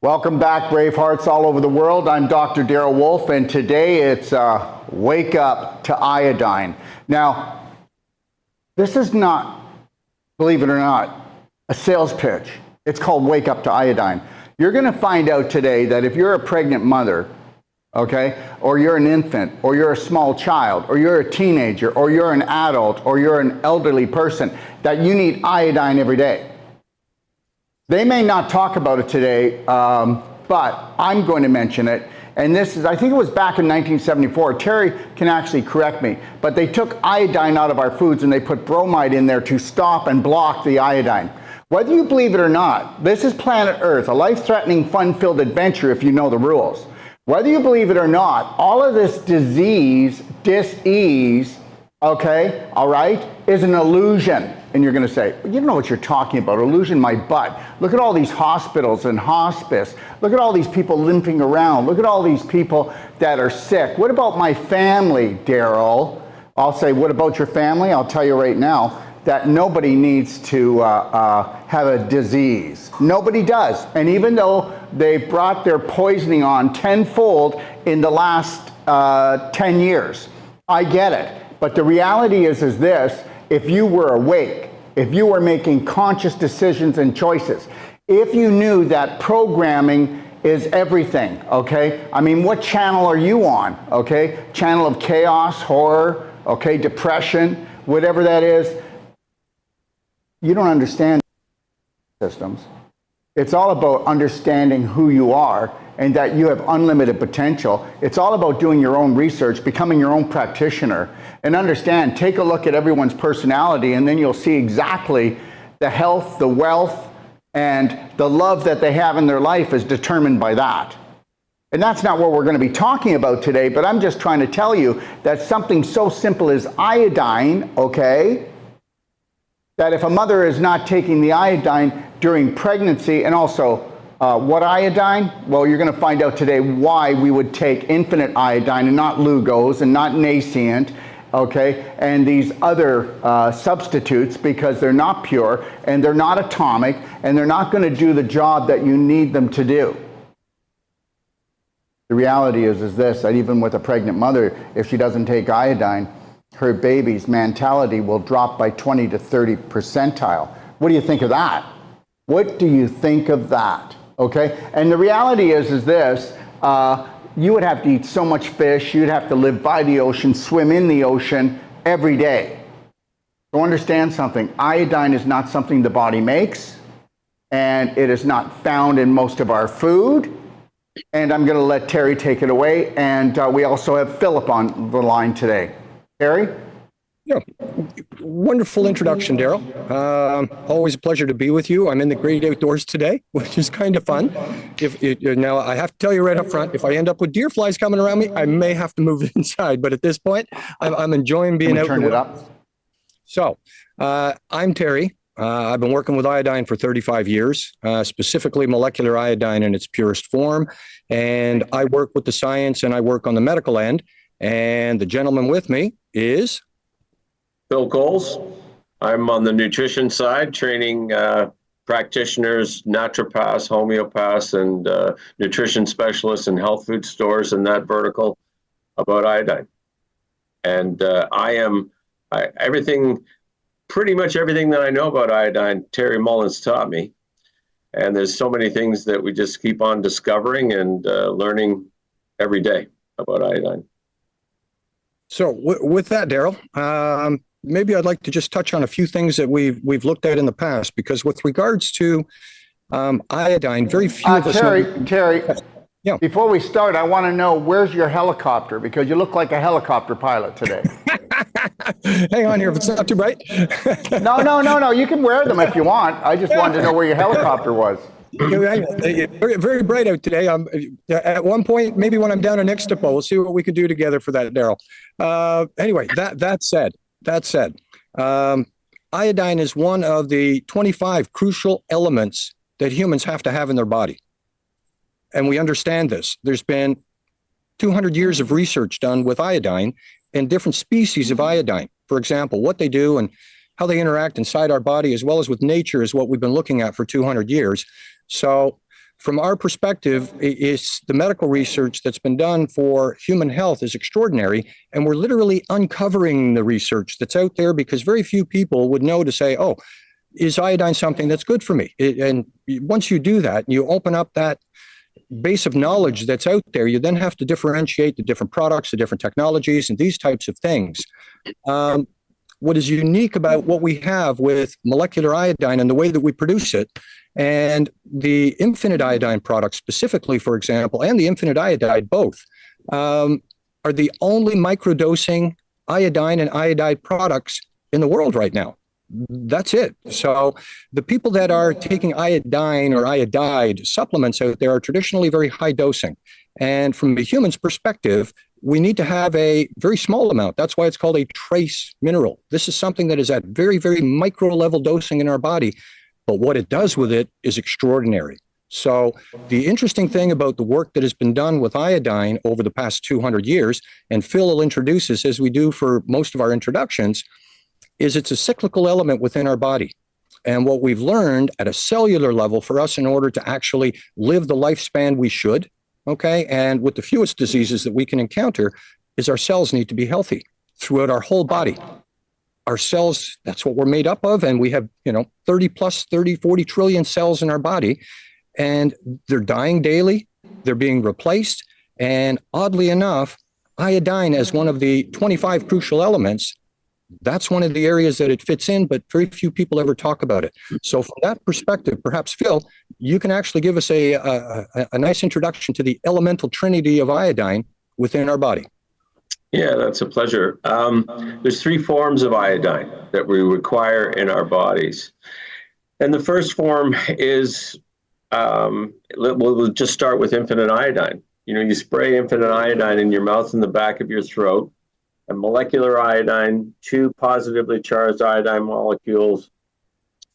Welcome back, brave hearts all over the world. I'm Dr. Darrell Wolfe, and today it's Wake Up to Iodine. Now, this is not, believe it or not, a sales pitch. It's called Wake Up to Iodine. You're going to find out today that if you're a pregnant mother, okay, or you're an infant, or you're a small child, or you're a teenager, or you're an adult, or you're an elderly person, that you need iodine every day. They may not talk about it today, but I'm going to mention it. And this is, I think it was back in 1974. Terry can actually correct me, but they took iodine out of our foods and they put bromide in there to stop and block the iodine. Whether you believe it or not, this is planet Earth, a life-threatening, fun-filled adventure if you know the rules. Whether you believe it or not, all of this disease, dis-ease, okay, all right, is an illusion. And you're going to say, well, you don't know what you're talking about. Illusion my butt. Look at all these hospitals and hospice. Look at all these people limping around. Look at all these people that are sick. What about my family, Darrell? I'll say, what about your family? I'll tell you right now that nobody needs to have a disease. Nobody does. And even though they brought their poisoning on tenfold in the last 10 years, I get it. But the reality is this: if you were awake, if you were making conscious decisions and choices, if you knew that programming is everything, okay? I mean, what channel are you on, okay? Channel of chaos, horror, okay, depression, whatever that is. You don't understand systems. It's all about understanding who you are and that you have unlimited potential. It's all about doing your own research, becoming your own practitioner, and understand, take a look at everyone's personality, and then you'll see exactly the health, the wealth, and the love that they have in their life is determined by that. And that's not what we're going to be talking about today, but I'm just trying to tell you that something so simple as iodine, okay, that if a mother is not taking the iodine during pregnancy, and also what iodine? Well, you're going to find out today why we would take infinite iodine and not Lugos and not Nascent, okay, and these other substitutes, because they're not pure and they're not atomic and they're not going to do the job that you need them to do. The reality is this, that even with a pregnant mother, if she doesn't take iodine, her baby's mentality will drop by 20 to 30 percentile. What do you think of that? What do you think of that? Okay, and the reality is this, you would have to eat so much fish, you'd have to live by the ocean, swim in the ocean every day. So understand something, iodine is not something the body makes, and it is not found in most of our food. And I'm going to let Terry take it away, and we also have Philip on the line today. Terry? Yeah, wonderful introduction, Darrell. Always a pleasure to be with you. I'm in the great outdoors today, which is kind of fun. Now, I have to tell you right up front, if I end up with deer flies coming around me, I may have to move inside. But at this point, I'm enjoying being out. Turn it up. So, I'm Terry. I've been working with iodine for 35 years, specifically molecular iodine in its purest form. And I work with the science and I work on the medical end. And the gentleman with me is Bill Coles. I'm on the nutrition side, training practitioners, naturopaths, homeopaths, and nutrition specialists in health food stores in that vertical about iodine. And pretty much everything that I know about iodine, Terry Mullins taught me. And there's so many things that we just keep on discovering and learning every day about iodine. So with that, Darrell, maybe I'd like to just touch on a few things that we've looked at in the past, because with regards to iodine, very few of us Terry, yeah. Before we start, I want to know, where's your helicopter? Because you look like a helicopter pilot today. Hang on here, if it's not too bright. No. You can wear them if you want. I just wanted to know where your helicopter was. Very, very bright out today. At one point, maybe when I'm down in Ixtapa, we'll see what we can do together for that, Darrell. Anyway, that said, iodine is one of the 25 crucial elements that humans have to have in their body. And we understand this. There's been 200 years of research done with iodine and different species of iodine. For example, what they do, and how they interact inside our body as well as with nature is what we've been looking at for 200 years. So from our perspective, it's the medical research that's been done for human health is extraordinary. And we're literally uncovering the research that's out there because very few people would know to say, oh, is iodine something that's good for me? And once you do that, you open up that base of knowledge that's out there, you then have to differentiate the different products, the different technologies, and these types of things. What is unique about what we have with molecular iodine and the way that we produce it, and the infinite iodine products specifically, for example, and the infinite iodide both, are the only microdosing iodine and iodide products in the world right now. That's it. So the people that are taking iodine or iodide supplements out there are traditionally very high dosing. And from the human's perspective, we need to have a very small amount. That's why it's called a trace mineral. This is something that is at very, very micro level dosing in our body. But what it does with it is extraordinary. So the interesting thing about the work that has been done with iodine over the past 200 years, and Phil will introduce this as we do for most of our introductions, is it's a cyclical element within our body. And what we've learned at a cellular level for us in order to actually live the lifespan we should, okay, and with the fewest diseases that we can encounter, is our cells need to be healthy throughout our whole body. Our cells, that's what we're made up of. And we have, 40 trillion cells in our body. And they're dying daily. They're being replaced. And oddly enough, iodine as one of the 25 crucial elements, that's one of the areas that it fits in, but very few people ever talk about it. So from that perspective, perhaps, Phil, you can actually give us a nice introduction to the elemental trinity of iodine within our body. Yeah, that's a pleasure. There's three forms of iodine that we require in our bodies. And the first form is, we'll just start with infinite iodine. You spray infinite iodine in your mouth and the back of your throat. And molecular iodine, two positively charged iodine molecules,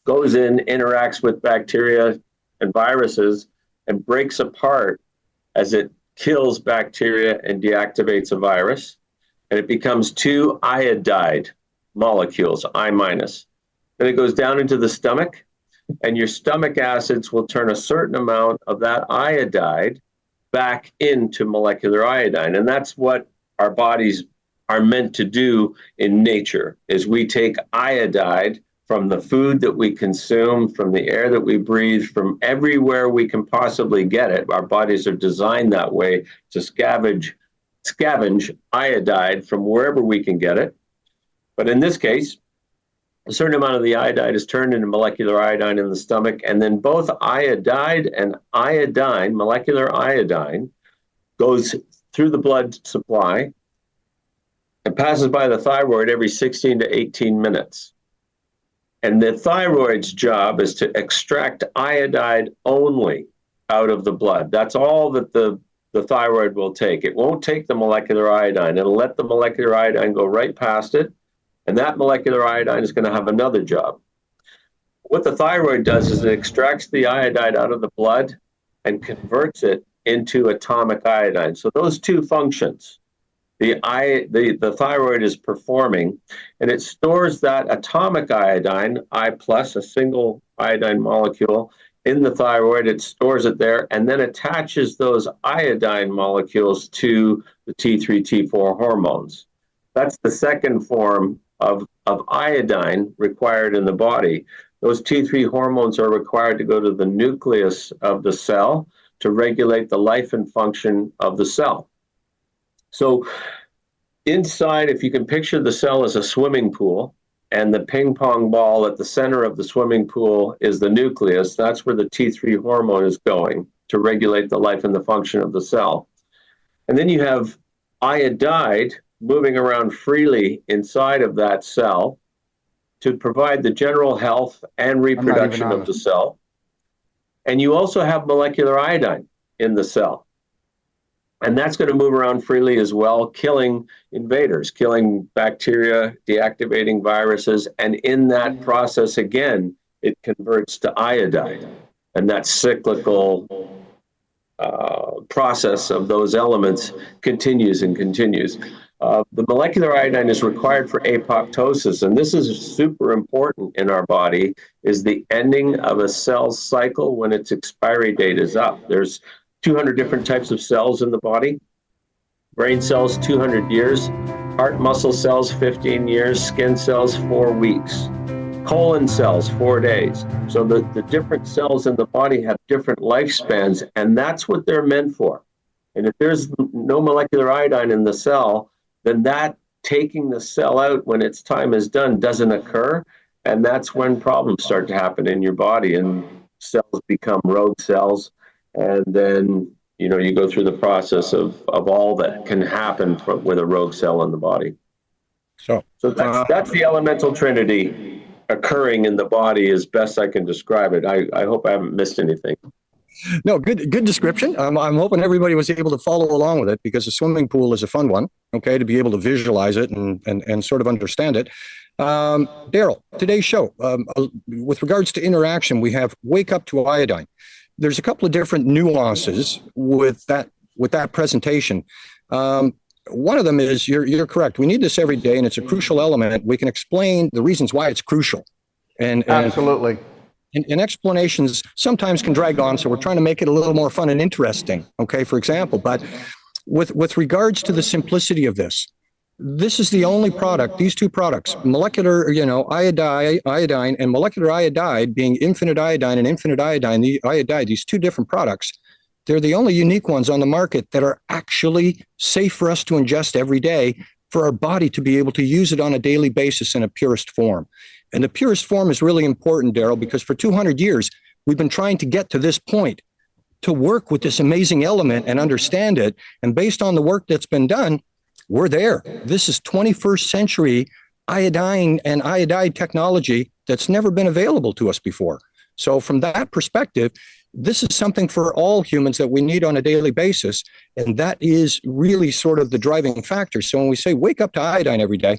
goes in, interacts with bacteria and viruses, and breaks apart as it kills bacteria and deactivates a virus. And it becomes two iodide molecules, I minus. Then it goes down into the stomach, and your stomach acids will turn a certain amount of that iodide back into molecular iodine. And that's what our bodies are meant to do in nature, is we take iodide from the food that we consume, from the air that we breathe, from everywhere we can possibly get it. Our bodies are designed that way to scavenge iodide from wherever we can get it. But in this case, a certain amount of the iodide is turned into molecular iodine in the stomach, and then both iodide and iodine, molecular iodine, goes through the blood supply. It passes by the thyroid every 16 to 18 minutes. And the thyroid's job is to extract iodide only out of the blood. That's all that the thyroid will take. It won't take the molecular iodine. It'll let the molecular iodine go right past it. And that molecular iodine is going to have another job. What the thyroid does is it extracts the iodide out of the blood and converts it into atomic iodine. So those two functions, the thyroid is performing, and it stores that atomic iodine, I plus, a single iodine molecule, in the thyroid. It stores it there and then attaches those iodine molecules to the T3, T4 hormones. That's the second form of iodine required in the body. Those T3 hormones are required to go to the nucleus of the cell to regulate the life and function of the cell. So inside, if you can picture the cell as a swimming pool, and the ping pong ball at the center of the swimming pool is the nucleus, that's where the T3 hormone is going to regulate the life and the function of the cell. And then you have iodide moving around freely inside of that cell to provide the general health and reproduction of the cell. And you also have molecular iodine in the cell. And that's going to move around freely as well, killing invaders, killing bacteria, deactivating viruses. And in that process, again, it converts to iodide. And that cyclical process of those elements continues and continues. The molecular iodine is required for apoptosis, and this is super important in our body, is the ending of a cell's cycle when its expiry date is up. There's 200 different types of cells in the body. Brain cells, 200 years. Heart muscle cells, 15 years. Skin cells, 4 weeks. Colon cells, 4 days. So the different cells in the body have different lifespans, and that's what they're meant for. And if there's no molecular iodine in the cell, then that taking the cell out when its time is done doesn't occur. And that's when problems start to happen in your body and cells become rogue cells. And then, you go through the process of all that can happen with a rogue cell in the body. So that's the elemental trinity occurring in the body as best I can describe it. I hope I haven't missed anything. No, good description. I'm hoping everybody was able to follow along with it, because the swimming pool is a fun one, okay, to be able to visualize it and sort of understand it. Daryl, today's show, with regards to interaction, we have Wake Up to Iodine. There's a couple of different nuances with that presentation. One of them is, you're correct. We need this every day, and it's a crucial element. We can explain the reasons why it's crucial. And Absolutely. And explanations sometimes can drag on, so we're trying to make it a little more fun and interesting, okay, for example. But with regards to the simplicity of this is the only product, these two products, molecular, iodine and molecular iodide, being infinite iodine and infinite iodine, the iodide, these two different products, they're the only unique ones on the market that are actually safe for us to ingest every day, for our body to be able to use it on a daily basis in a purest form. And the purest form is really important, Daryl, because for 200 years, we've been trying to get to this point, to work with this amazing element and understand it. And based on the work that's been done, we're there. This is 21st century iodine and iodide technology that's never been available to us before. So from that perspective, this is something for all humans that we need on a daily basis. And that is really sort of the driving factor. So when we say wake up to iodine every day,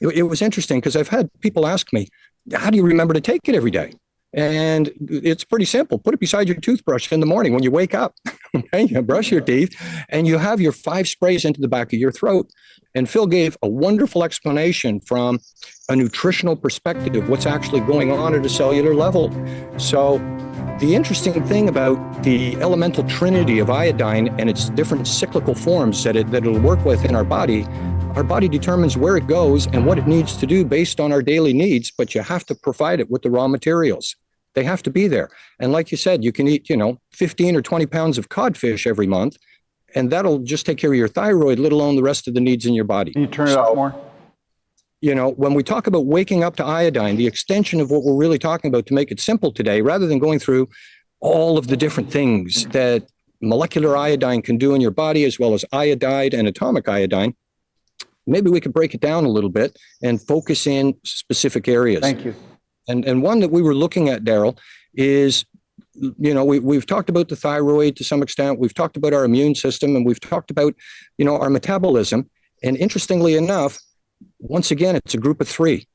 it was interesting because I've had people ask me, how do you remember to take it every day? And it's pretty simple. Put it beside your toothbrush in the morning when you wake up. Okay? You brush your teeth and you have your 5 sprays into the back of your throat. And Phil gave a wonderful explanation from a nutritional perspective, what's actually going on at a cellular level. So the interesting thing about the elemental trinity of iodine and its different cyclical forms that it'll work with in our body determines where it goes and what it needs to do based on our daily needs, but you have to provide it with the raw materials. They have to be there. And like you said, you can eat, 15 or 20 pounds of codfish every month, and that'll just take care of your thyroid, let alone the rest of the needs in your body. Can you turn it up more? When we talk about waking up to iodine, the extension of what we're really talking about, to make it simple today, rather than going through all of the different things that molecular iodine can do in your body, as well as iodide and atomic iodine, maybe we could break it down a little bit and focus in specific areas. Thank you. And one that we were looking at, Daryl, is, we've talked about the thyroid to some extent. We've talked about our immune system, and we've talked about, our metabolism. And interestingly enough, once again, it's a group of 3.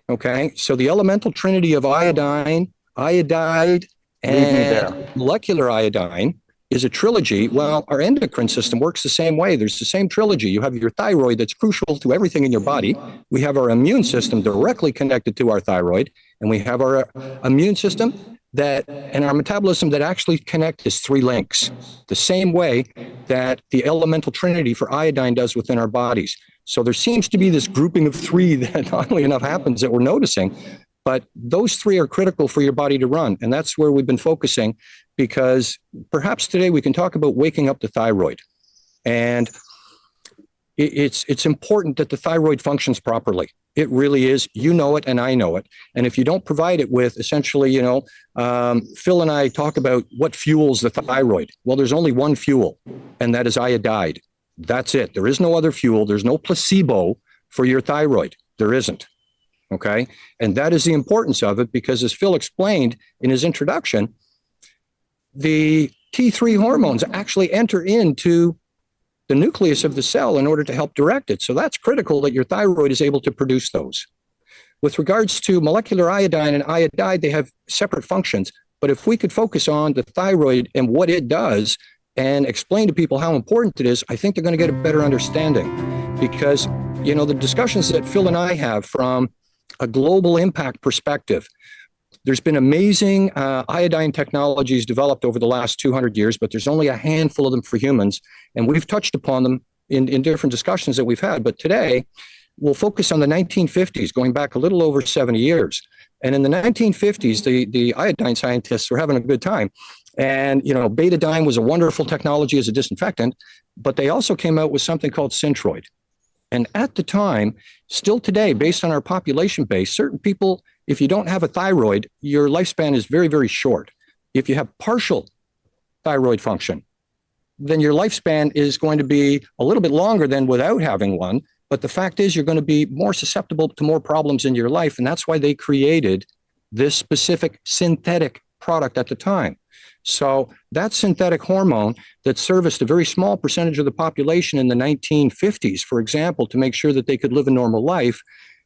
Okay. So the elemental trinity of iodine, iodide, and molecular iodine is a trilogy. Well, our endocrine system works the same way. There's the same trilogy. You have your thyroid that's crucial to everything in your body. We have our immune system directly connected to our thyroid, and we have our immune system and our metabolism that actually connect as 3 links, the same way that the elemental trinity for iodine does within our bodies. So there seems to be this grouping of 3 that oddly enough happens that we're noticing, but those 3 are critical for your body to run. And that's where we've been focusing, because perhaps today we can talk about waking up the thyroid. And it's important that the thyroid functions properly. It really is. You know it, and I know it. And if you don't provide it with, essentially, Phil and I talk about what fuels the thyroid. Well, there's only one fuel, and that is iodide. That's it. There is no other fuel. There's no placebo for your thyroid. There isn't. Okay. And that is the importance of it, because as Phil explained in his introduction, the T3 hormones actually enter into the nucleus of the cell in order to help direct it. So that's critical that your thyroid is able to produce those. With regards to molecular iodine and iodide, they have separate functions. But if we could focus on the thyroid and what it does and explain to people how important it is, I think they're going to get a better understanding. because, the discussions that Phil and I have from a global impact perspective, there's been amazing iodine technologies developed over the last 200 years, but there's only a handful of them for humans. And we've touched upon them in different discussions that we've had. But today, we'll focus on the 1950s, going back a little over 70 years. And in the 1950s, the iodine scientists were having a good time. And, betadine was a wonderful technology as a disinfectant, but they also came out with something called Synthroid. And at the time, still today, based on our population base, certain people, if you don't have a thyroid, your lifespan is very, very short. If you have partial thyroid function, then your lifespan is going to be a little bit longer than without having one. But the fact is, you're going to be more susceptible to more problems in your life. And that's why they created this specific synthetic product at the time. So that synthetic hormone that serviced a very small percentage of the population in the 1950s, for example, to make sure that they could live a normal life,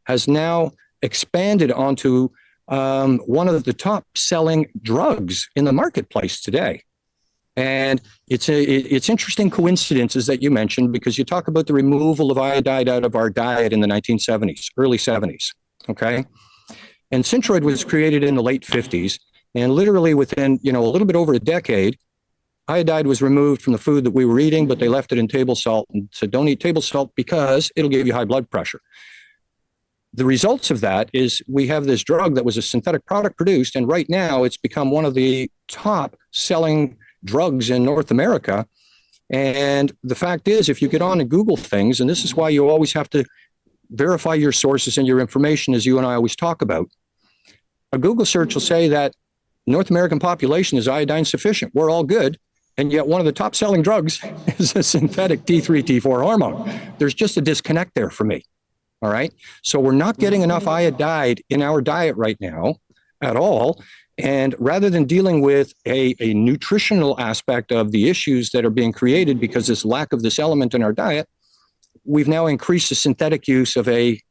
has now expanded onto one of the top selling drugs in the marketplace today. And it's interesting coincidences that you mentioned, because you talk about the removal of iodide out of our diet in the 1970s, early 70s, okay? And Synthroid was created in the late 50s. And literally within, a little bit over a decade, iodide was removed from the food that we were eating, but they left it in table salt and said, don't eat table salt because it'll give you high blood pressure. The results of that is we have this drug that was a synthetic product produced, and right now it's become one of the top selling drugs in North America. And the fact is, if you get on and Google things, and this is why you always have to verify your sources and your information, as you and I always talk about, a Google search will say that North American population is iodine sufficient. We're all good. And yet one of the top selling drugs is a synthetic T3, T4 hormone. There's just a disconnect there for me. All right. So we're not getting enough iodide in our diet right now at all. And rather than dealing with a nutritional aspect of the issues that are being created because this lack of this element in our diet, we've now increased the synthetic use of a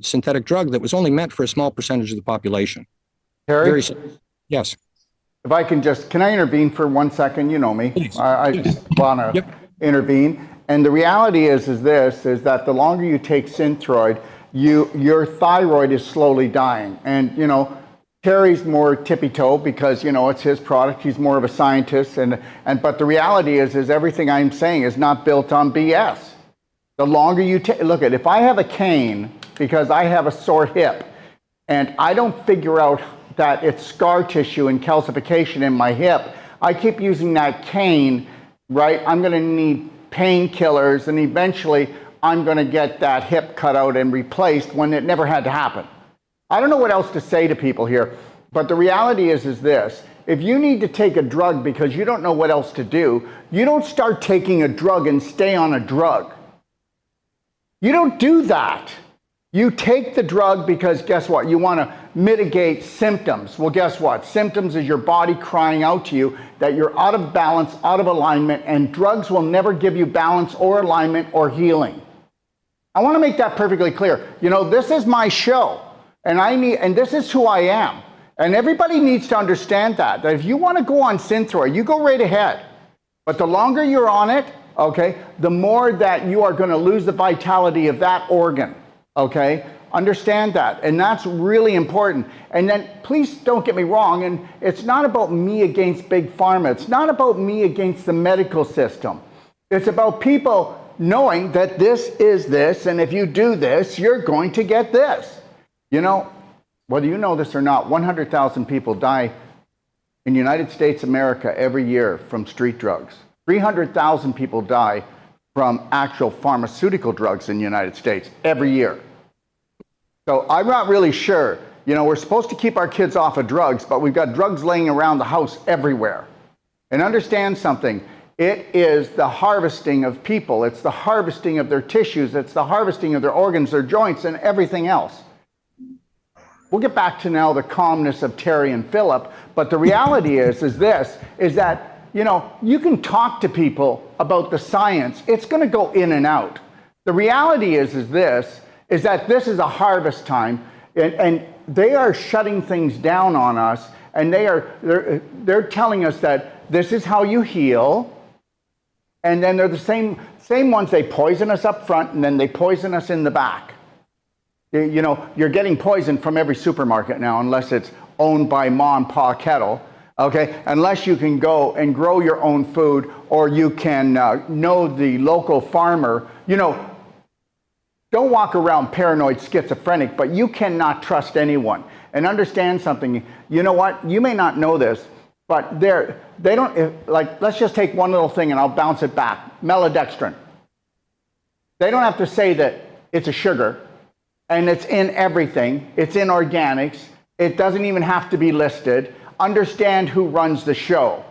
synthetic drug that was only meant for a small percentage of the population. Terry? Yes. If I can I intervene for 1 second? You know me. Please. I just want to intervene. And the reality is that the longer you take Synthroid, your thyroid is slowly dying. And, Terry's more tippy-toe because, it's his product. He's more of a scientist. But the reality is everything I'm saying is not built on BS. The longer you take, if I have a cane because I have a sore hip and I don't figure out that it's scar tissue and calcification in my hip, I keep using that cane, right? I'm going to need painkillers, and eventually I'm going to get that hip cut out and replaced when it never had to happen. I don't know what else to say to people here, but the reality is this. If you need to take a drug because you don't know what else to do, you don't start taking a drug and stay on a drug. You don't do that. You take the drug because guess what? You want to mitigate symptoms. Well, guess what? Symptoms is your body crying out to you that you're out of balance, out of alignment, and drugs will never give you balance or alignment or healing. I want to make that perfectly clear. This is my show, and this is who I am. And everybody needs to understand that if you want to go on Synthroid, you go right ahead. But the longer you're on it, okay, the more that you are going to lose the vitality of that organ. Okay, understand that. And that's really important. And then please don't get me wrong. And it's not about me against big pharma. It's not about me against the medical system. It's about people knowing that this is this. And if you do this, you're going to get this. Whether you know this or not, 100,000 people die in the United States of America every year from street drugs. 300,000 people die from actual pharmaceutical drugs in the United States every year. So I'm not really sure. We're supposed to keep our kids off of drugs, but we've got drugs laying around the house everywhere. And understand something. It is the harvesting of people. It's the harvesting of their tissues. It's the harvesting of their organs, their joints, and everything else. We'll get back to now the calmness of Terry and Philip, but the reality is that you can talk to people about the science. It's going to go in and out. The reality is that this is a harvest time, and they are shutting things down on us, and they're telling us that this is how you heal. And then they're the same ones, they poison us up front and then they poison us in the back. You know, you're getting poison from every supermarket now, unless it's owned by Ma and Pa Kettle, okay? Unless you can go and grow your own food, or you can know the local farmer. You know, don't walk around paranoid schizophrenic, but you cannot trust anyone. And understand something, you know what? You may not know this, but they don't, like, let's just take one little thing and I'll bounce it back. Maltodextrin. They don't have to say that it's a sugar, and it's in everything. It's in organics. It doesn't even have to be listed. Understand who runs the show.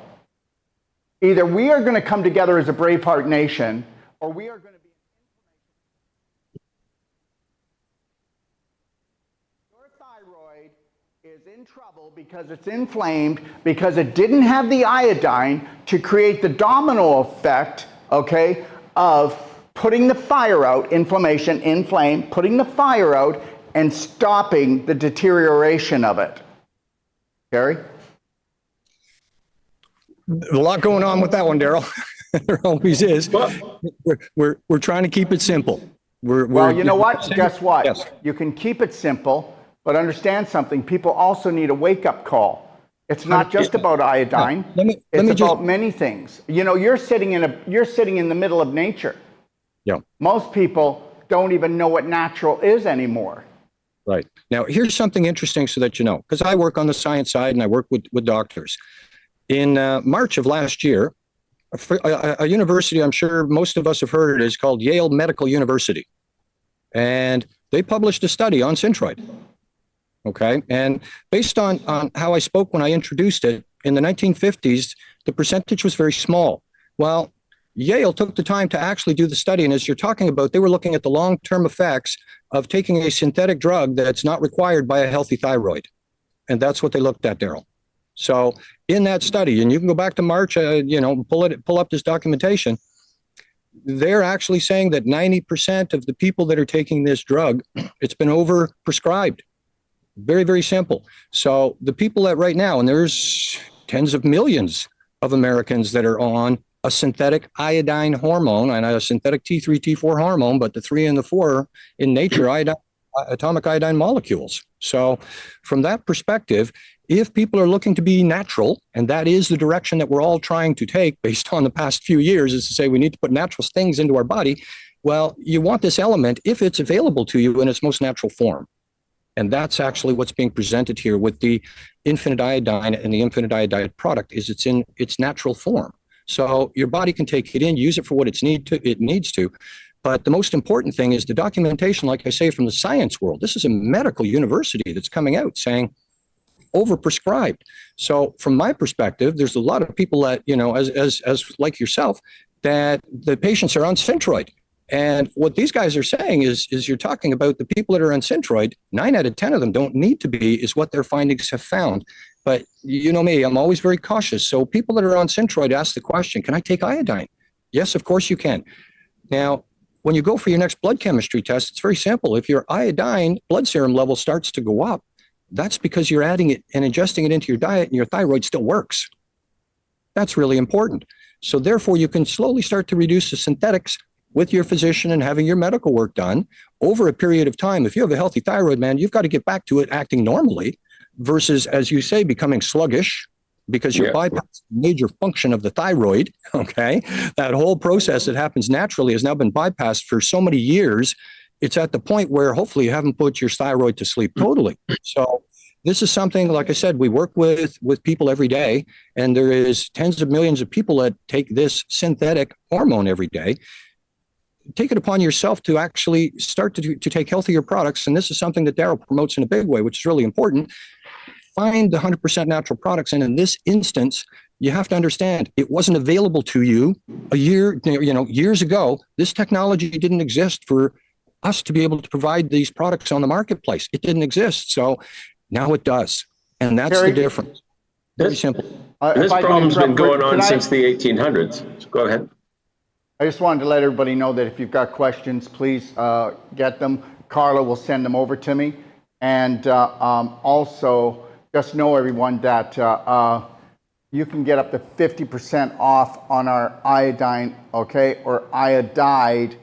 Either we are going to come together as a Braveheart nation, or we are going to be. Your thyroid is in trouble because it's inflamed, because it didn't have the iodine to create the domino effect, okay, of putting the fire out, inflammation, inflame, putting the fire out, and stopping the deterioration of it. Gary? A lot going on with that one, Daryl. There always is. We're trying to keep it simple. Well, you know what? Guess what? Yes. You can keep it simple, but understand something. People also need a wake-up call. It's not just about iodine. It's about many things. You know, you're sitting in the middle of nature. Yeah. Most people don't even know what natural is anymore. Right. Now, here's something interesting so that you know, because I work on the science side and I work with doctors. In March of last year, a university I'm sure most of us have heard is called Yale Medical University. And they published a study on Synthroid. Okay. And based on how I spoke when I introduced it, in the 1950s, the percentage was very small. Well, Yale took the time to actually do the study. And as you're talking about, they were looking at the long-term effects of taking a synthetic drug that's not required by a healthy thyroid. And that's what they looked at, Daryl. So in that study, and you can go back to March, pull up this documentation, they're actually saying that 90% of the people that are taking this drug, it's been overprescribed. Very, very simple. So the people that right now, and there's tens of millions of Americans that are on a synthetic iodine hormone and a synthetic T3, T4 hormone, but the 3 and the 4 in nature, atomic iodine molecules. So from that perspective, if people are looking to be natural, and that is the direction that we're all trying to take based on the past few years, is to say we need to put natural things into our body, well, you want this element if it's available to you in its most natural form. And that's actually what's being presented here with the infinite iodine and the infinite iodide product, is it's in its natural form. So your body can take it in, use it for what it needs to. But the most important thing is the documentation, like I say, from the science world. This is a medical university that's coming out saying overprescribed. So from my perspective, there's a lot of people that, you know, as like yourself, that the patients are on Synthroid. And what these guys are saying is you're talking about the people that are on Synthroid, 9 out of 10 of them don't need to be, is what their findings have found. But you know me, I'm always very cautious. So people that are on Synthroid ask the question, can I take iodine? Yes, of course you can. Now, when you go for your next blood chemistry test, it's very simple. If your iodine blood serum level starts to go up, that's because you're adding it and ingesting it into your diet and your thyroid still works. That's really important. So therefore, you can slowly start to reduce the synthetics with your physician and having your medical work done over a period of time. If you have a healthy thyroid, man, you've got to get back to it acting normally versus, as you say, becoming sluggish because you're bypassing the major function of the thyroid, okay? That whole process that happens naturally has now been bypassed for so many years. It's at the point where hopefully you haven't put your thyroid to sleep totally. So this is something, like I said, we work with people every day, and there is tens of millions of people that take this synthetic hormone every day. Take it upon yourself to actually start to take healthier products. And this is something that Daryl promotes in a big way, which is really important. Find the 100% natural products. And in this instance, you have to understand it wasn't available to you years ago. This technology didn't exist for us to be able to provide these products on the marketplace. It didn't exist. So now it does. And that's the difference. Very simple. This problem's been going on since the 1800s. So go ahead. I just wanted to let everybody know that if you've got questions, please get them. Carla will send them over to me. And also, just know, everyone, that, you can get up to 50% off on our iodine, okay, or iodide.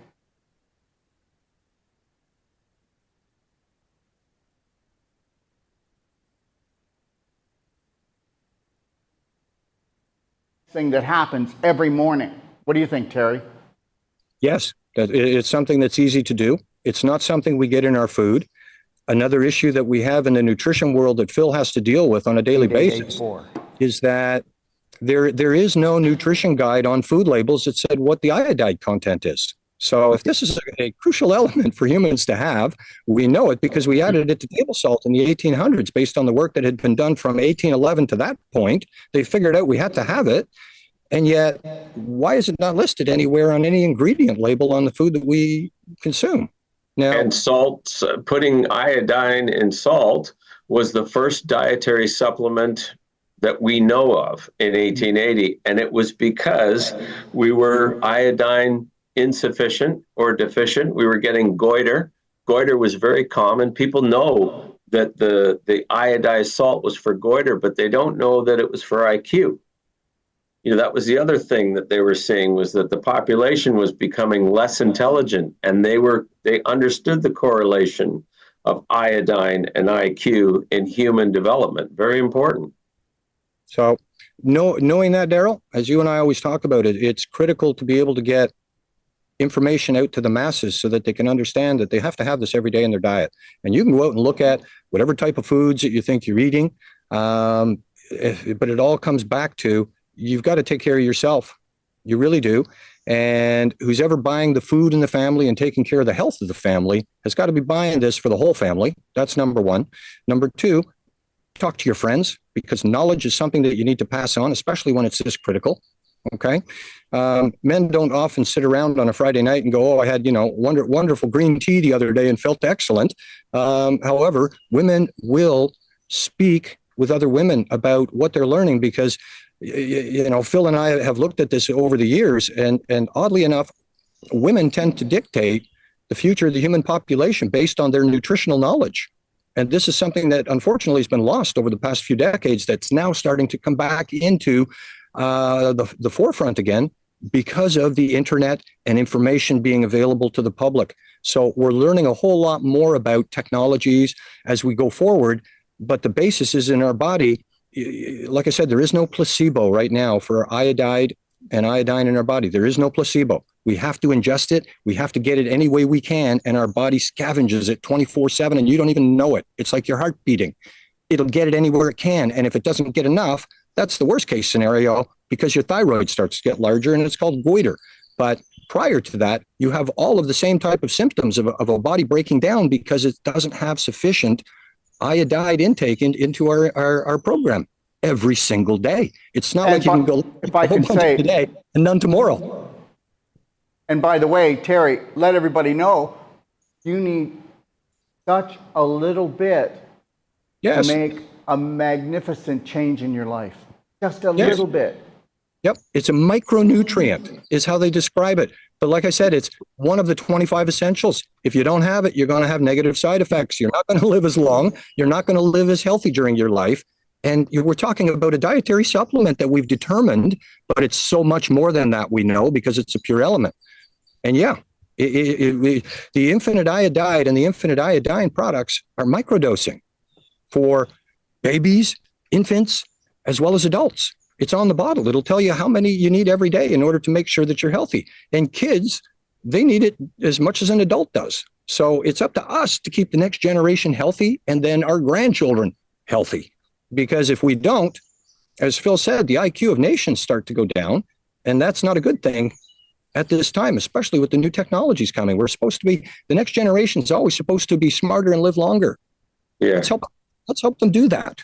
Thing that happens every morning. What do you think, Terry? Yes, it's something that's easy to do. It's not something we get in our food. Another issue that we have in the nutrition world that Phil has to deal with on a daily basis is that there is no nutrition guide on food labels that said what the iodide content is. So if this is a crucial element for humans to have, we know it because we added it to table salt in the 1800s based on the work that had been done from 1811 to that point. They figured out we had to have it. And yet, why is it not listed anywhere on any ingredient label on the food that we consume? Now, and salt, putting iodine in salt was the first dietary supplement that we know of in 1880. And it was because we were iodine insufficient or deficient. We were getting goiter. Goiter was very common. People know that the iodized salt was for goiter, but they don't know that it was for IQ. That was the other thing that they were seeing, was that the population was becoming less intelligent, and they understood the correlation of iodine and IQ in human development. Very important. So knowing that, Daryl, as you and I always talk about it, it's critical to be able to get information out to the masses so that they can understand that they have to have this every day in their diet. And you can go out and look at whatever type of foods that you think you're eating, but it all comes back to, you've got to take care of yourself. You really do. And who's ever buying the food in the family and taking care of the health of the family has got to be buying this for the whole family. That's number one. Number two, talk to your friends, because knowledge is something that you need to pass on, especially when it's this critical. Okay. Men don't often sit around on a Friday night and go, oh, I had, wonderful green tea the other day and felt excellent. However, women will speak with other women about what they're learning, because Phil and I have looked at this over the years, and oddly enough, women tend to dictate the future of the human population based on their nutritional knowledge. And this is something that unfortunately has been lost over the past few decades, that's now starting to come back into the forefront again because of the internet and information being available to the public. So we're learning a whole lot more about technologies as we go forward, but the basis is in our body. Like I said, there is no placebo right now for iodide and iodine in our body. There is no placebo. We have to ingest it. We have to get it any way we can. And our body scavenges it 24/7, and you don't even know it. It's like your heart beating. It'll get it anywhere it can. And if it doesn't get enough, that's the worst case scenario, because your thyroid starts to get larger, and it's called goiter. But prior to that, you have all of the same type of symptoms of a body breaking down because it doesn't have sufficient iodide intake into our program every single day. It's not like you can go if I can say today and none tomorrow. And by the way, Terry, let everybody know you need such a little bit to make a magnificent change in your life. Just a little bit. Yep. It's a micronutrient is how they describe it. But like I said, it's one of the 25 essentials. If you don't have it, you're going to have negative side effects. You're not going to live as long. You're not going to live as healthy during your life. And we're talking about a dietary supplement that we've determined, but it's so much more than that, we know, because it's a pure element. And the infinite iodide and the infinite iodine products are microdosing for babies, infants, as well as adults. It's on the bottle. It'll tell you how many you need every day in order to make sure that you're healthy. And kids, they need it as much as an adult does. So it's up to us to keep the next generation healthy, and then our grandchildren healthy. Because if we don't, as Phil said, the IQ of nations start to go down, and that's not a good thing at this time, especially with the new technologies coming. We're supposed to be, the next generation is always supposed to be smarter and live longer. Yeah. Let's help them do that.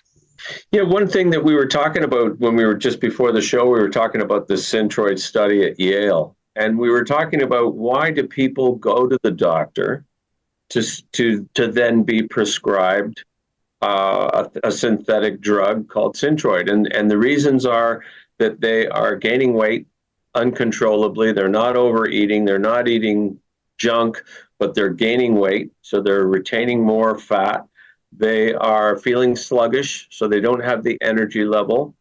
Yeah, one thing that we were talking about when we were just before the show, we were talking about the Synthroid study at Yale. And we were talking about, why do people go to the doctor to then be prescribed a synthetic drug called Synthroid? And the reasons are that they are gaining weight uncontrollably. They're not overeating. They're not eating junk, but they're gaining weight. So they're retaining more fat. They are feeling sluggish, so they don't have the energy level.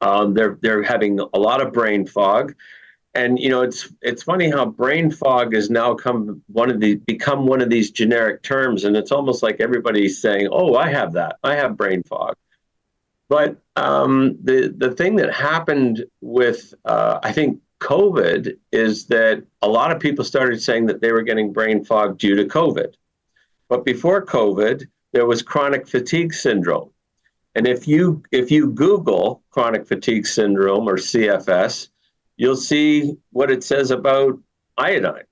They're having a lot of brain fog. And it's funny how brain fog has now become one of these generic terms, and it's almost like everybody's saying, "Oh, I have that. I have brain fog." But the thing that happened with I think COVID is that a lot of people started saying that they were getting brain fog due to COVID. But before COVID, there was chronic fatigue syndrome. And if you Google chronic fatigue syndrome or CFS, you'll see what it says about iodine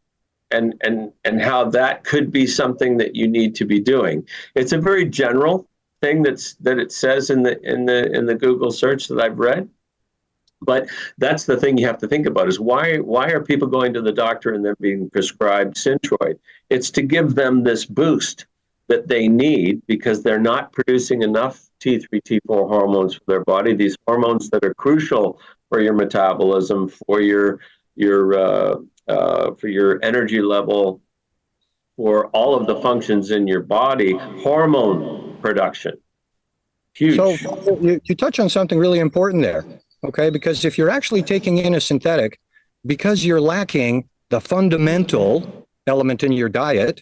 and how that could be something that you need to be doing. It's a very general thing that it says in the Google search that I've read. But that's the thing you have to think about is why are people going to the doctor and then being prescribed Synthroid? It's to give them this boost that they need because they're not producing enough T3, T4 hormones for their body, these hormones that are crucial for your metabolism, for your energy level, for all of the functions in your body, hormone production. Huge. So you touch on something really important there, okay? Because if you're actually taking in a synthetic, because you're lacking the fundamental element in your diet,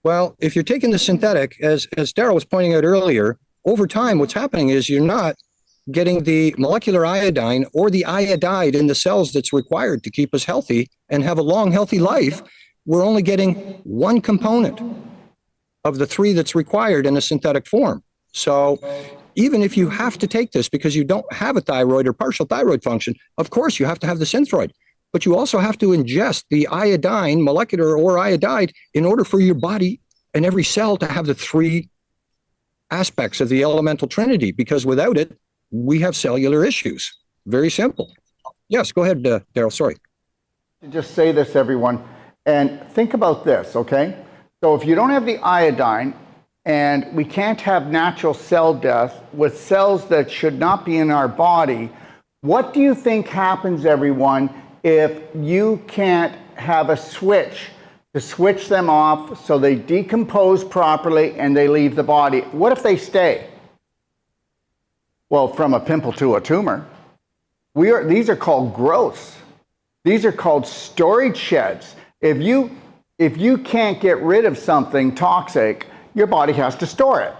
well, if you're taking the synthetic, as Daryl was pointing out earlier, over time, what's happening is you're not getting the molecular iodine or the iodide in the cells that's required to keep us healthy and have a long, healthy life. We're only getting one component of the three that's required in a synthetic form. So even if you have to take this because you don't have a thyroid or partial thyroid function, of course you have to have the Synthroid, but you also have to ingest the iodine, molecular or iodide, in order for your body and every cell to have the three aspects of the elemental trinity, because without it, we have cellular issues. Very simple. Yes, go ahead, Daryl, sorry. Just say this, everyone, and think about this, okay? So if you don't have the iodine, and we can't have natural cell death with cells that should not be in our body, what do you think happens, everyone, if you can't have a switch to switch them off so they decompose properly and they leave the body? What if they stay? Well, from a pimple to a tumor. These are called growths. These are called storage sheds. If you can't get rid of something toxic, your body has to store it.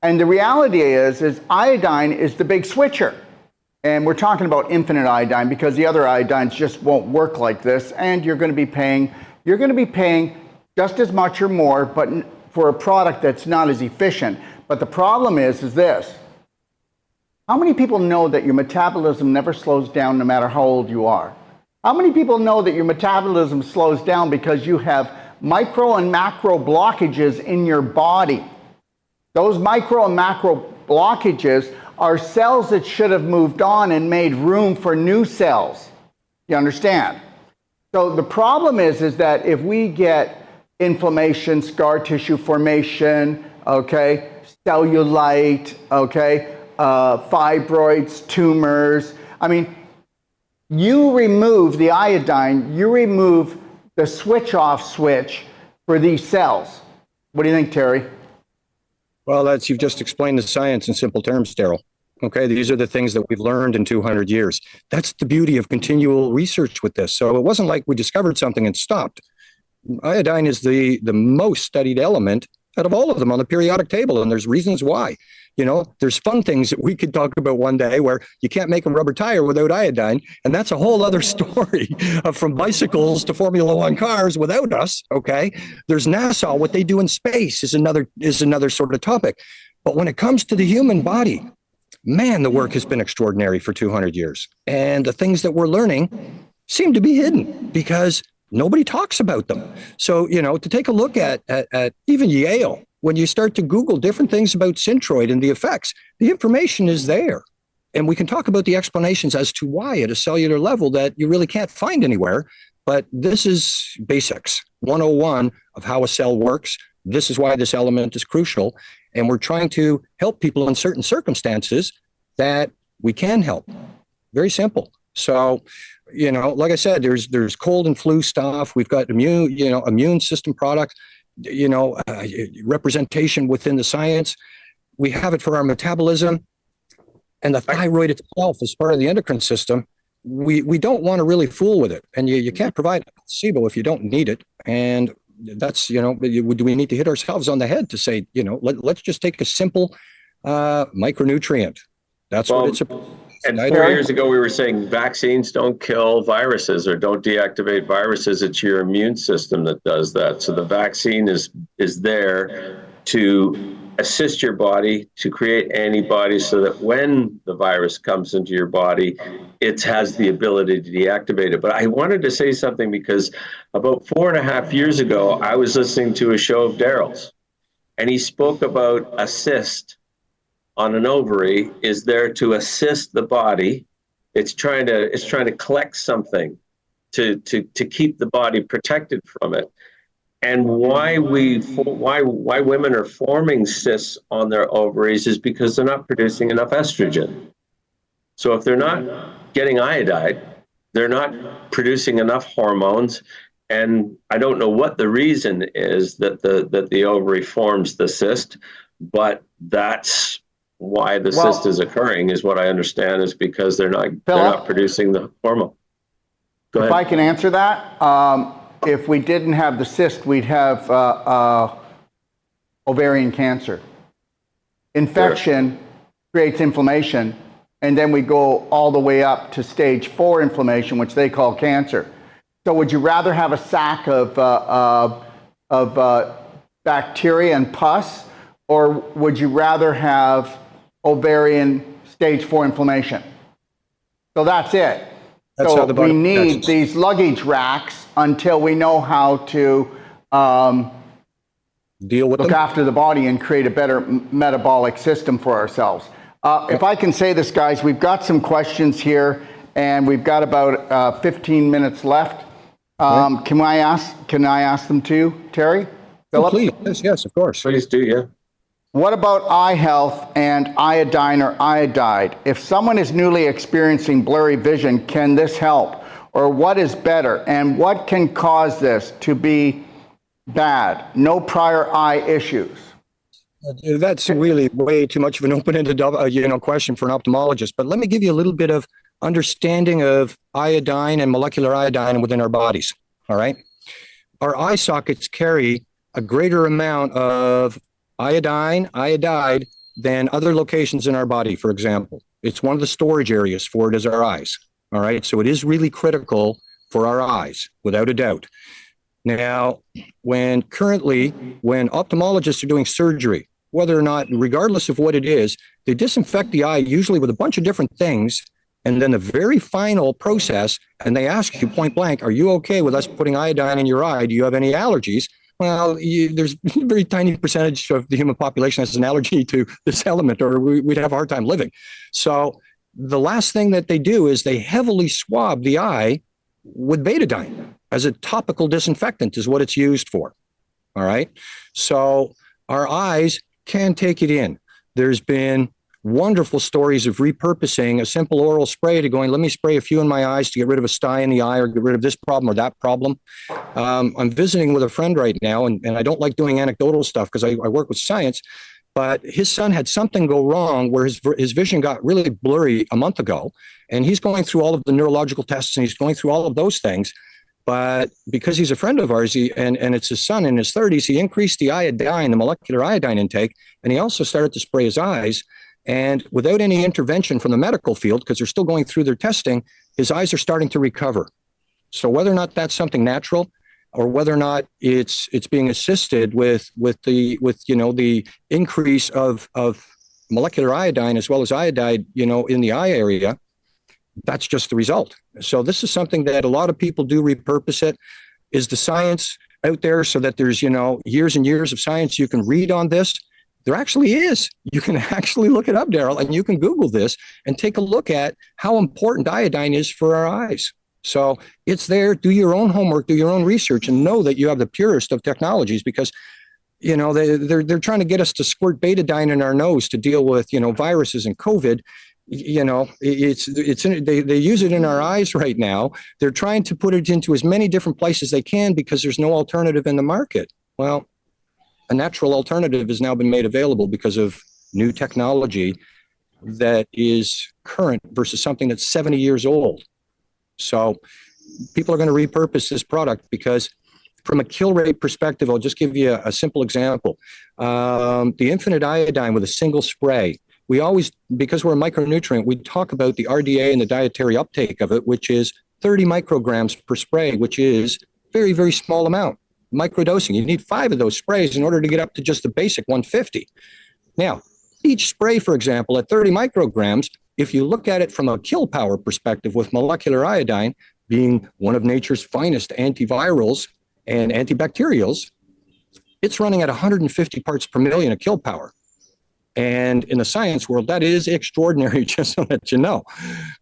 And the reality is iodine is the big switcher. And we're talking about infinite iodine because the other iodines just won't work like this. And you're going to be paying just as much or more, but for a product that's not as efficient. But the problem is this. How many people know that your metabolism never slows down no matter how old you are? How many people know that your metabolism slows down because you have micro and macro blockages in your body? Those micro and macro blockages are cells that should have moved on and made room for new cells. You understand? So the problem is that if we get inflammation, scar tissue formation, okay, cellulite, okay, fibroids, tumors, I mean, you remove the iodine, you remove the switch-off switch for these cells. What do you think, Terry? Well, you've just explained the science in simple terms, Daryl. Okay, these are the things that we've learned in 200 years. That's the beauty of continual research with this. So it wasn't like we discovered something and stopped. Iodine is the most studied element out of all of them on the periodic table, and there's reasons why. You know, there's fun things that we could talk about one day where you can't make a rubber tire without iodine, and that's a whole other story. From bicycles to Formula One cars without us, okay? There's NASA, what they do in space is another sort of topic. But when it comes to the human body, man, the work has been extraordinary for 200 years. And the things that we're learning seem to be hidden because nobody talks about them. So, you know, to take a look at even Yale, when you start to Google different things about Synthroid and the effects, the information is there. And we can talk about the explanations as to why at a cellular level that you really can't find anywhere. But this is basics, 101 of how a cell works. This is why this element is crucial. And we're trying to help people in certain circumstances that we can help. Very simple. So, you know, like I said, there's cold and flu stuff. We've got immune system products, representation within the science. We have it for our metabolism. And the thyroid itself is part of the endocrine system. We don't want to really fool with it. And you can't provide a placebo if you don't need it. And that's, do we need to hit ourselves on the head to say, let's just take a simple micronutrient. That's what it's about. And 4 years ago, we were saying vaccines don't kill viruses or don't deactivate viruses. It's your immune system that does that. So the vaccine is there to assist your body to create antibodies so that when the virus comes into your body, it has the ability to deactivate it. But I wanted to say something because about 4.5 years ago, I was listening to a show of Daryl's, and he spoke about a cyst on an ovary is there to assist the body. It's trying to collect something to keep the body protected from it. And why women are forming cysts on their ovaries is because they're not producing enough estrogen. So if they're not getting iodide, they're not producing enough hormones. And I don't know what the reason is that the ovary forms the cyst, but that's why the cyst is occurring, is what I understand, is because they're not producing the hormone. Go ahead. If I can answer that, if we didn't have the cyst, we'd have ovarian cancer. Infection creates inflammation, and then we go all the way up to stage 4 inflammation, which they call cancer. So would you rather have a sack of bacteria and pus, or would you rather have ovarian stage 4 inflammation? So that's it. That's so how the body we need protects. these luggage racks until we know how to Deal with look them. after the body and create a better metabolic system for ourselves. If I can say this, guys, we've got some questions here, and we've got about 15 minutes left. Can I ask them too, Terry? Oh, Philip? please. Yes, of course. Please do, yeah. What about eye health and iodine or iodide? If someone is newly experiencing blurry vision, can this help? Or what is better? And what can cause this to be bad? No prior eye issues. That's really way too much of an open-ended question for an ophthalmologist. But let me give you a little bit of understanding of iodine and molecular iodine within our bodies. All right. Our eye sockets carry a greater amount of iodide than other locations in our body, for example. It's one of the storage areas for it is our eyes. All right. So it is really critical for our eyes, without a doubt. Now, when ophthalmologists are doing surgery, whether or not, regardless of what it is, they disinfect the eye usually with a bunch of different things. And then the very final process, and they ask you point blank, are you okay with us putting iodine in your eye? Do you have any allergies? Well, there's a very tiny percentage of the human population that has an allergy to this element, or we'd have a hard time living. So the last thing that they do is they heavily swab the eye with betadine as a topical disinfectant is what it's used for. All right. So our eyes can take it in. There's been wonderful stories of repurposing a simple oral spray to going, let me spray a few in my eyes to get rid of a sty in the eye or get rid of this problem or that problem. I'm visiting with a friend right now, and I don't like doing anecdotal stuff because I work with science, but his son had something go wrong where his vision got really blurry a month ago, and he's going through all of the neurological tests and he's going through all of those things. But because he's a friend of ours, and it's his son in his 30s, he increased the iodine, the molecular iodine intake, and he also started to spray his eyes. And without any intervention from the medical field, because they're still going through their testing, his eyes are starting to recover. So whether or not that's something natural, or whether or not it's being assisted with the increase of molecular iodine as well as iodide, in the eye area, that's just the result. So this is something that a lot of people do repurpose it. Is the science out there so that there's, years and years of science you can read on this? There actually is. You can actually look it up, Daryl, and you can Google this and take a look at how important iodine is for our eyes. So it's there. Do your own homework, do your own research, and know that you have the purest of technologies because, they're trying to get us to squirt betadine in our nose to deal with, viruses and COVID. They use it in our eyes right now. They're trying to put it into as many different places they can because there's no alternative in the market. Well, a natural alternative has now been made available because of new technology that is current versus something that's 70 years old. So people are going to repurpose this product because from a kill rate perspective, I'll just give you a simple example. The infinite iodine with a single spray, we always, because we're a micronutrient, we talk about the RDA and the dietary uptake of it, which is 30 micrograms per spray, which is very, very small amount. Microdosing, you need 5 of those sprays in order to get up to just the basic 150. Now, each spray, for example, at 30 micrograms, if you look at it from a kill power perspective with molecular iodine being one of nature's finest antivirals and antibacterials, it's running at 150 parts per million of kill power. And in the science world, that is extraordinary, just so that you know,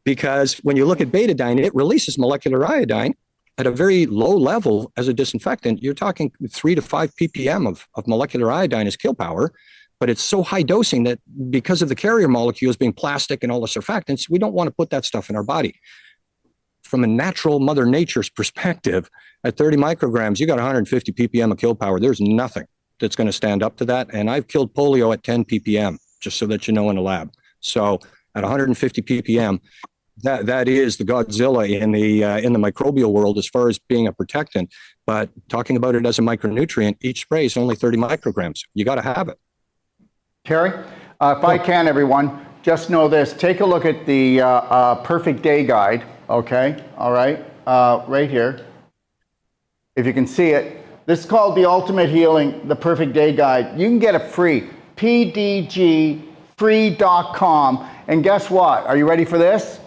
because when you look at betadine, it releases molecular iodine at a very low level as a disinfectant. You're talking 3 to 5 ppm of molecular iodine as kill power, but it's so high dosing that because of the carrier molecules being plastic and all the surfactants, we don't want to put that stuff in our body. From a natural Mother Nature's perspective, at 30 micrograms, you got 150 ppm of kill power. There's nothing that's going to stand up to that. And I've killed polio at 10 ppm, just so that you know, in the lab. So at 150 ppm, that is the Godzilla in the microbial world as far as being a protectant. But talking about it as a micronutrient, each spray is only 30 micrograms. You got to have it. Terry, if I can, everyone, just know this. Take a look at the Perfect Day Guide, okay? All right, right here. If you can see it. This is called The Ultimate Healing, the Perfect Day Guide. You can get it free, pdgfree.com. And guess what? Are you ready for this?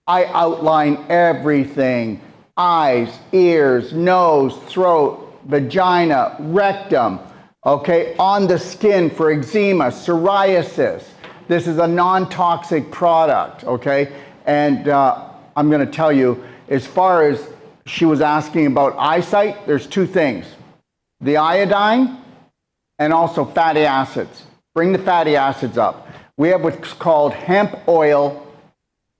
I outline everything: eyes, ears, nose, throat, vagina, rectum, okay, on the skin for eczema, psoriasis. This is a non-toxic product, okay? And I'm going to tell you, as far as she was asking about eyesight, there's 2 things: the iodine and also fatty acids. Bring the fatty acids up. We have what's called hemp oil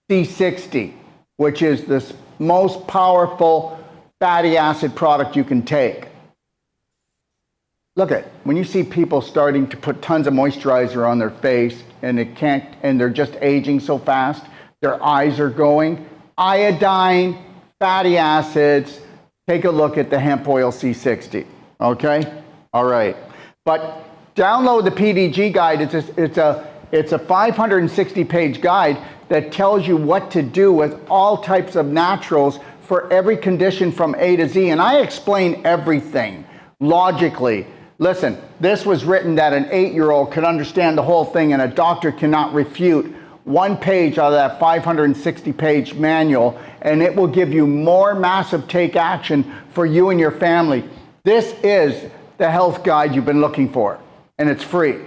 C60, which is the most powerful fatty acid product you can take. Look at, when you see people starting to put tons of moisturizer on their face and they're just aging so fast, their eyes are going, iodine, fatty acids, take a look at the hemp oil C60, okay? All right, but download the PDG guide. It's a 560-page guide that tells you what to do with all types of naturals for every condition from A to Z, and I explain everything logically. Listen, this was written that an 8-year-old could understand the whole thing, and a doctor cannot refute 1 page out of that 560-page manual, and it will give you more massive take action for you and your family. This is the health guide you've been looking for, and it's free.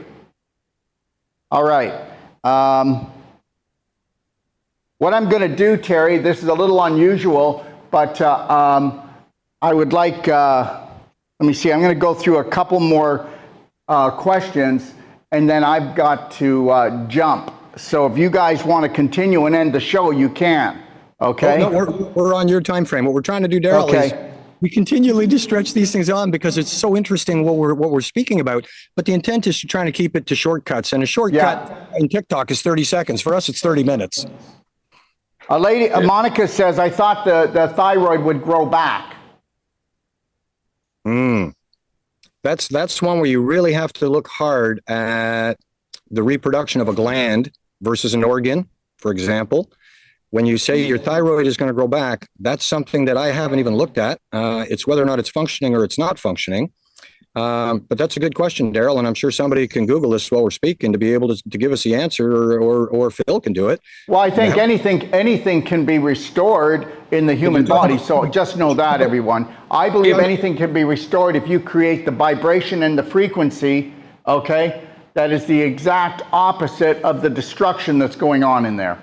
All right. What I'm going to do, Terry, this is a little unusual, but I would like, let me see, I'm going to go through a couple more questions, and then I've got to jump. So if you guys want to continue and end the show, you can. Okay? Oh, no, we're on your time frame. What we're trying to do, Daryl, is we continually just stretch these things on because it's so interesting what we're speaking about. But the intent is to try to keep it to shortcuts, and a shortcut in TikTok is 30 seconds. For us, it's 30 minutes. A lady, Monica says, I thought the thyroid would grow back. That's one where you really have to look hard at the reproduction of a gland versus an organ, for example. When you say your thyroid is going to grow back, that's something that I haven't even looked at. It's whether or not it's functioning or it's not functioning. But that's a good question, Daryl, and I'm sure somebody can Google this while we're speaking to be able to give us the answer, or Phil can do it. Well, I think anything can be restored in the human body, so just know that, everyone. I believe anything can be restored if you create the vibration and the frequency, okay? That is the exact opposite of the destruction that's going on in there.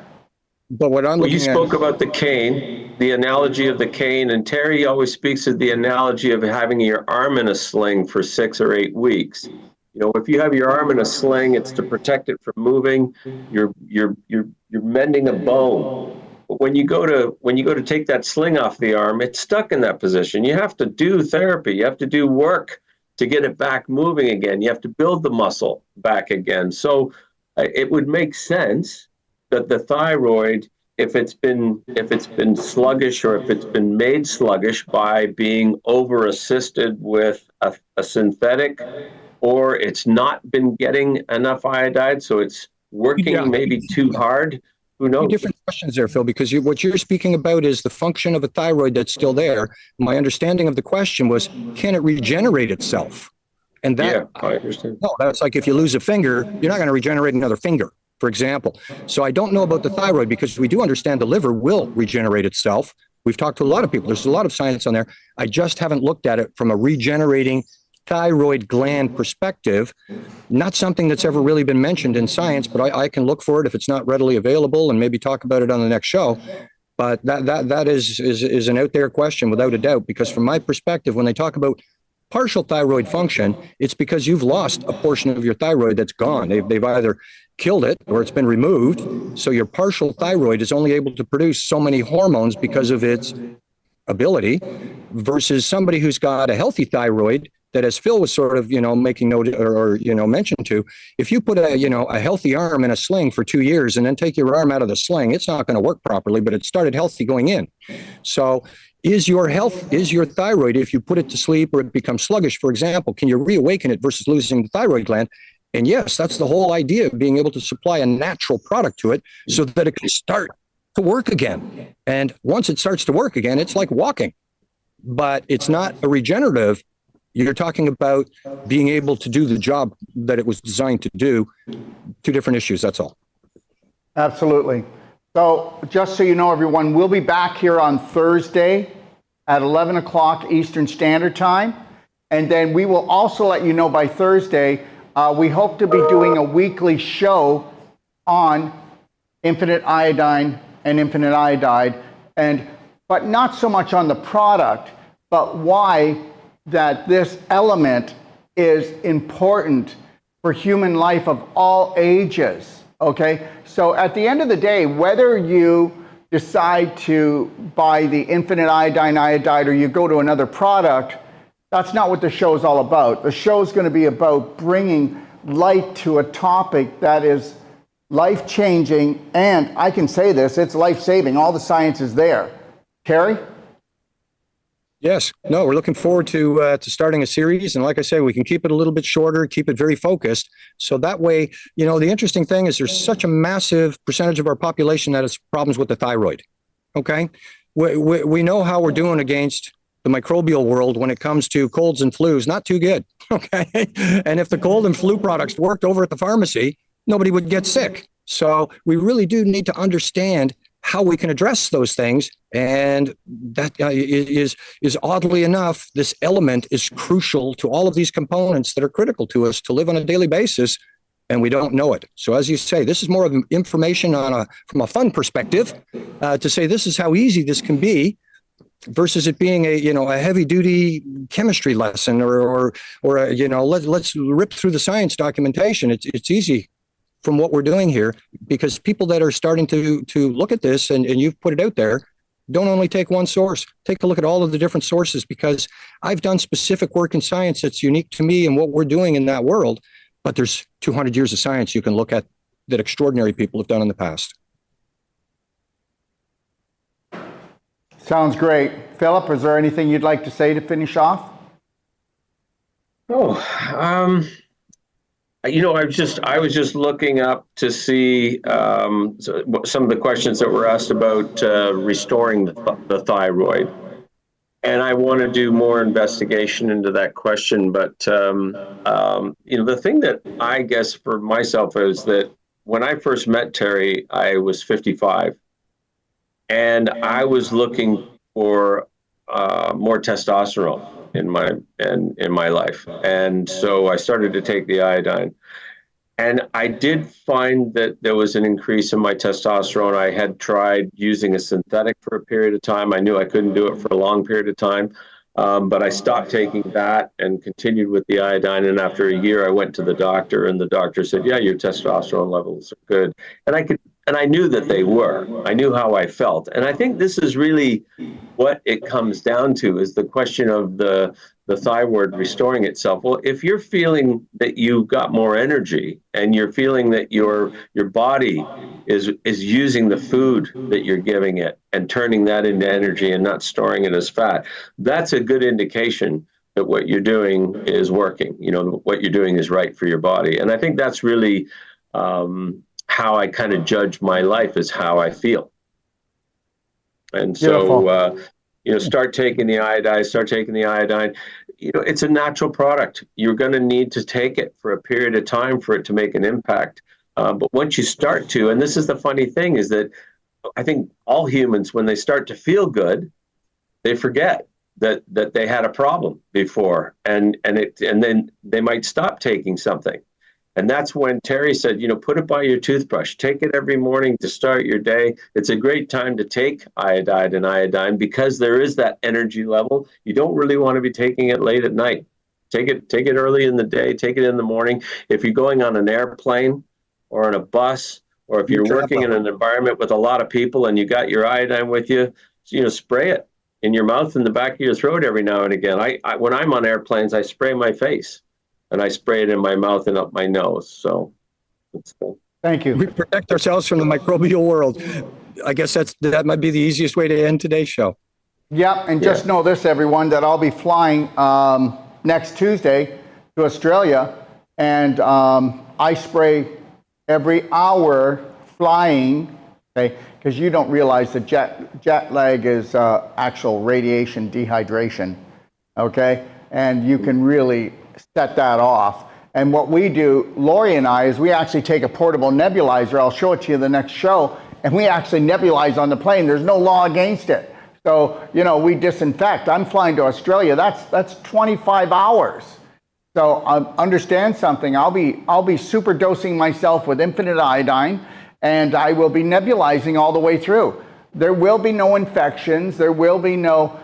But what I'm looking at... You spoke about the cane, the analogy of the cane, and Terry always speaks of the analogy of having your arm in a sling for 6 or 8 weeks. You know, if you have your arm in a sling, it's to protect it from moving. You're mending a bone. But when you go to take that sling off the arm, it's stuck in that position. You have to do therapy. You have to do work to get it back moving again. You have to build the muscle back again. So it would make sense that the thyroid, if it's been sluggish, or if it's been made sluggish by being over assisted with a synthetic, or it's not been getting enough iodide, so it's working Yeah. maybe too hard. Who Two knows? different questions there, Phil, because what you're speaking about is the function of a thyroid that's still there. My understanding of the question was, can it regenerate itself? And that, Yeah, I understand. no, that's like if you lose a finger, you're not going to regenerate another finger, for example. So I don't know about the thyroid, because we do understand the liver will regenerate itself. We've talked to a lot of people. There's a lot of science on there. I just haven't looked at it from a regenerating thyroid gland perspective. Not something that's ever really been mentioned in science, but I can look for it if it's not readily available and maybe talk about it on the next show. But that is an out there question without a doubt, because from my perspective, when they talk about partial thyroid function, it's because you've lost a portion of your thyroid that's gone. They've either killed it or it's been removed. So your partial thyroid is only able to produce so many hormones because of its ability, versus somebody who's got a healthy thyroid that, as Phil was sort of, making note or mentioned to, if you put a healthy arm in a sling for 2 years and then take your arm out of the sling, it's not going to work properly, but it started healthy going in. So is your thyroid, if you put it to sleep or it becomes sluggish, for example, can you reawaken it versus losing the thyroid gland? And yes, that's the whole idea of being able to supply a natural product to it so that it can start to work again. And once it starts to work again, it's like walking, but it's not a regenerative. You're talking about being able to do the job that it was designed to do. Two different issues, that's all. Absolutely. So just so you know, everyone, we'll be back here on Thursday at 11 o'clock Eastern Standard Time. And then we will also let you know by Thursday, we hope to be doing a weekly show on infinite iodine and infinite iodide, but not so much on the product, but why that this element is important for human life of all ages, okay? So at the end of the day, whether you decide to buy the infinite iodine iodide or you go to another product, that's not what the show is all about. The show is going to be about bringing light to a topic that is life-changing, and I can say this, it's life-saving. All the science is there. Terry? Yes. No, we're looking forward to starting a series. And like I say, we can keep it a little bit shorter, keep it very focused. So that way, the interesting thing is there's such a massive percentage of our population that has problems with the thyroid. Okay. We know how we're doing against the microbial world when it comes to colds and flus. Not too good. Okay. And if the cold and flu products worked over at the pharmacy, nobody would get sick. So we really do need to understand how we can address those things. And that is oddly enough, this element is crucial to all of these components that are critical to us to live on a daily basis, and we don't know it. So as you say, this is more of information from a fun perspective, to say this is how easy this can be, versus it being a heavy duty chemistry lesson or let's rip through the science documentation. It's easy from what we're doing here, because people that are starting to look at this, and you've put it out there, don't only take one source, take a look at all of the different sources, because I've done specific work in science that's unique to me and what we're doing in that world. But there's 200 years of science you can look at that extraordinary people have done in the past. Sounds great. Philip, is there anything you'd like to say to finish off? I was just looking up to see some of the questions that were asked about restoring the thyroid, and I want to do more investigation into that question. But the thing that I guess for myself is that when I first met Terry, I was 55, and I was looking for more testosterone in my life, and so I started to take the iodine, and I did find that there was an increase in my testosterone. I had tried using a synthetic for a period of time. I knew I couldn't do it for a long period of time, but I stopped taking that and continued with the iodine. And after a year, I went to the doctor, and the doctor said, "Yeah, your testosterone levels are good." And And I knew that they were. I knew how I felt. And I think this is really what it comes down to, is the question of the thyroid restoring itself. Well, if you're feeling that you've got more energy and you're feeling that your body is using the food that you're giving it and turning that into energy and not storing it as fat, that's a good indication that what you're doing is working. You know, what you're doing is right for your body. And I think that's really how I kind of judge my life, is how I feel. And Beautiful. so, start taking the iodine. You know, it's a natural product. You're going to need to take it for a period of time for it to make an impact. But once you start to, and this is the funny thing, is that I think all humans, when they start to feel good, they forget that they had a problem before, and then they might stop taking something. And that's when Terry said, put it by your toothbrush. Take it every morning to start your day. It's a great time to take iodine because there is that energy level. You don't really want to be taking it late at night. Take it early in the day. Take it in the morning. If you're going on an airplane or on a bus, or if you're working in an environment with a lot of people and you got your iodine with you, spray it in your mouth and the back of your throat every now and again. I when I'm on airplanes, I spray my face. And I spray it in my mouth and up my nose. So that's cool. Thank you. We protect ourselves from the microbial world. I guess that might be the easiest way to end today's show. Yep, and just know this, everyone, that I'll be flying next Tuesday to Australia, and I spray every hour flying, okay, because you don't realize that jet lag is actual radiation dehydration, okay, and you can really set that off. And what we do, Lori and I, is we actually take a portable nebulizer. I'll show it to you the next show. And we actually nebulize on the plane. There's no law against it. So, we disinfect. I'm flying to Australia. That's 25 hours. So understand something. I'll be super dosing myself with infinite iodine, and I will be nebulizing all the way through. There will be no infections. There will be no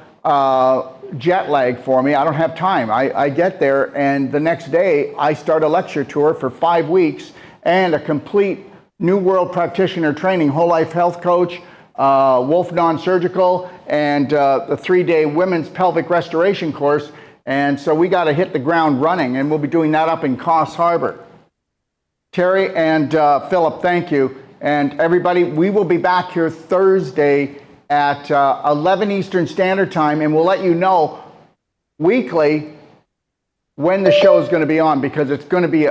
jet lag for me. I don't have time. I get there, and the next day I start a lecture tour for 5 weeks and a complete New World Practitioner training, whole life health coach, Wolf non-surgical, and the 3-day women's pelvic restoration course. And so we got to hit the ground running, and we'll be doing that up in Coffs Harbour. Terry and Philip, thank you. And everybody, we will be back here Thursday at 11 Eastern Standard Time, and we'll let you know weekly when the show is going to be on, because it's going to be,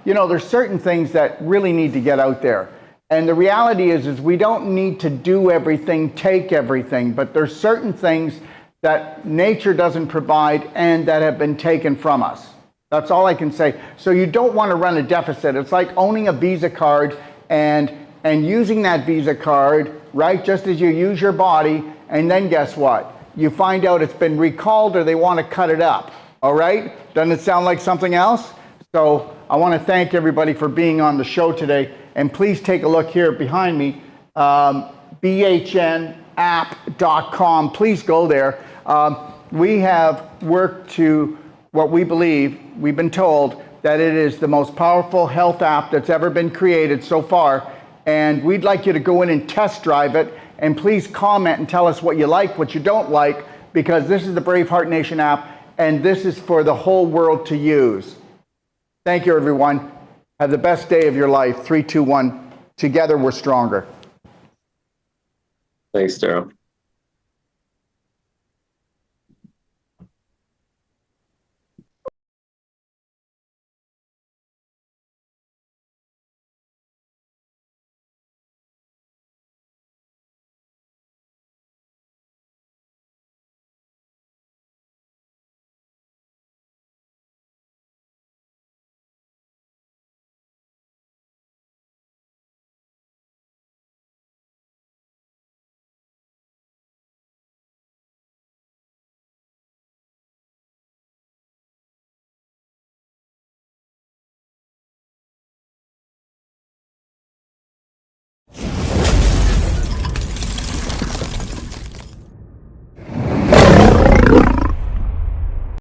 there's certain things that really need to get out there. And the reality is we don't need to do everything, take everything, but there's certain things that nature doesn't provide and that have been taken from us. That's all I can say. So you don't want to run a deficit. It's like owning a Visa card and using that Visa card, right, just as you use your body, and then guess what? You find out it's been recalled or they want to cut it up, all right? Doesn't it sound like something else? So I want to thank everybody for being on the show today, and please take a look here behind me, bhnapp.com. Please go there. We have worked to what we believe, we've been told, that it is the most powerful health app that's ever been created so far. And we'd like you to go in and test drive it, and please comment and tell us what you like, what you don't like, because this is the Braveheart Nation app, and this is for the whole world to use. Thank you, everyone. Have the best day of your life. 3, 2, 1. Together we're stronger. Thanks, Daryl.